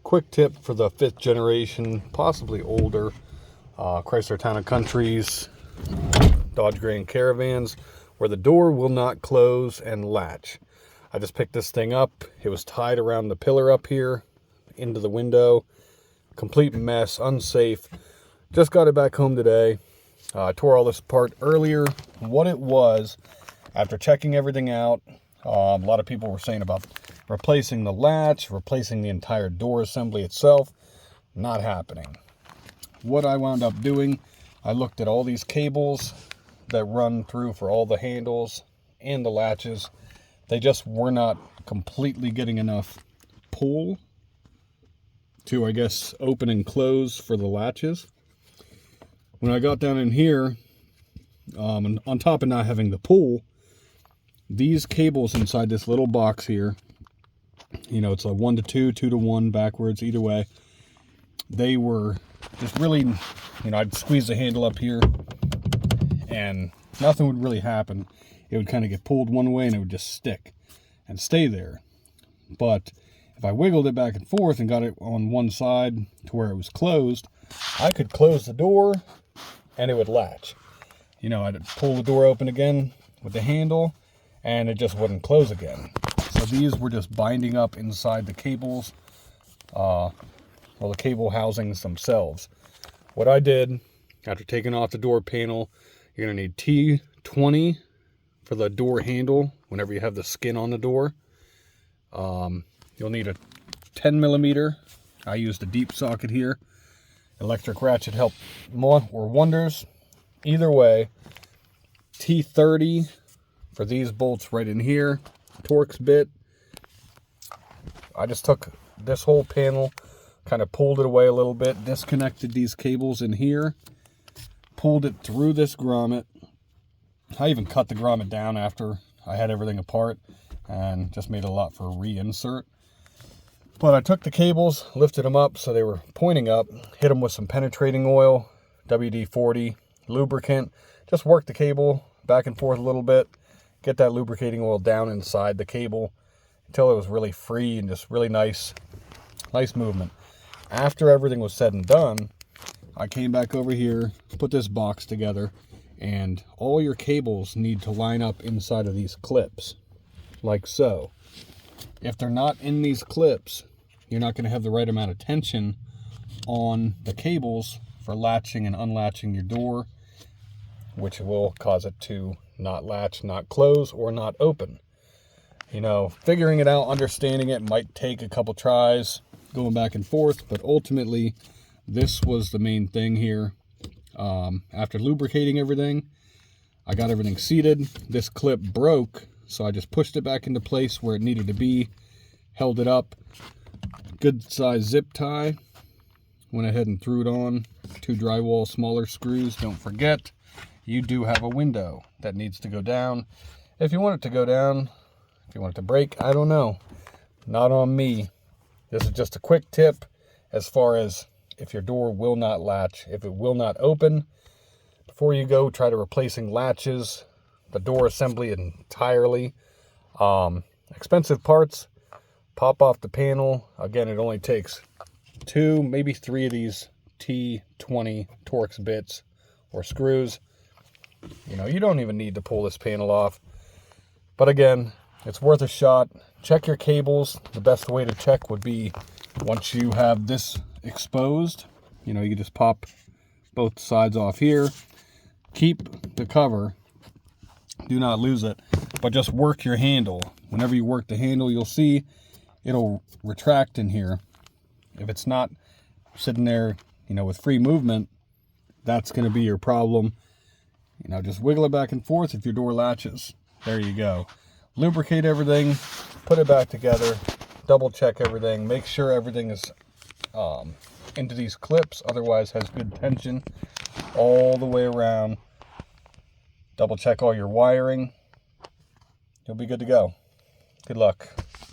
Quick tip for the 5th generation, possibly older, Chrysler Town & Countries, Dodge Grand Caravans, where the door will not close and latch. I just picked this thing up. It was tied around the pillar up here into the window. Complete mess, unsafe. Just got it back home today. I tore all this apart earlier. What it was, after checking everything out, a lot of people were saying about replacing the latch, replacing the entire door assembly itself. Not happening. What I wound up doing, I looked at all these cables that run through for all the handles and the latches. They just were not completely getting enough pull to, I guess, open and close for the latches. When I got down in here, and on top of not having the pull, these cables inside this little box here, you know, it's a 1 to 2, 2 to 1, backwards, either way. They were just really, you know, I'd squeeze the handle up here and nothing would really happen. It would kind of get pulled one way and it would just stick and stay there. But if I wiggled it back and forth and got it on one side to where it was closed, I could close the door and it would latch. You know, I'd pull the door open again with the handle and it just wouldn't close again. So these were just binding up inside the cables, the cable housings themselves. What I did, after taking off the door panel, you're going to need T20 for the door handle whenever you have the skin on the door. You'll need a 10 millimeter. I used a deep socket here. Electric ratchet helped more or wonders. Either way, T30 for these bolts right in here. Torx bit. I just took this whole panel, kind of pulled it away a little bit, disconnected these cables in here, pulled it through this grommet. I even cut the grommet down after I had everything apart and just made a lot for a reinsert. But I took the cables, lifted them up so they were pointing up, hit them with some penetrating oil, WD-40, lubricant, just worked the cable back and forth a little bit, get that lubricating oil down inside the cable until it was really free and just really nice movement. After everything was said and done, I came back over here, put this box together, and all your cables need to line up inside of these clips, like so. If they're not in these clips, you're not going to have the right amount of tension on the cables for latching and unlatching your door, which will cause it to not latch, not close, or not open. You know, figuring it out, understanding it might take a couple tries, going back and forth, but ultimately this was the main thing here. After lubricating everything, I got everything seated. This clip broke, so I just pushed it back into place where it needed to be, held it up, good size zip tie, went ahead and threw it on, 2 drywall smaller screws. Don't forget, you do have a window that needs to go down. If you want it to go down, if you want it to break, I don't know. Not on me. This is just a quick tip as far as if your door will not latch, if it will not open. Before you go, try to replacing latches, the door assembly entirely. Expensive parts, pop off the panel. Again, it only takes 2, maybe 3 of these T20 Torx bits or screws. You know, you don't even need to pull this panel off. But again, it's worth a shot. Check your cables. The best way to check would be once you have this exposed. You know, you can just pop both sides off here. Keep the cover. Do not lose it. But just work your handle. Whenever you work the handle, you'll see it'll retract in here. If it's not sitting there, you know, with free movement, that's going to be your problem. You know, just wiggle it back and forth if your door latches. There you go. Lubricate everything, put it back together, double check everything, make sure everything is into these clips, otherwise has good tension all the way around. Double check all your wiring. You'll be good to go. Good luck.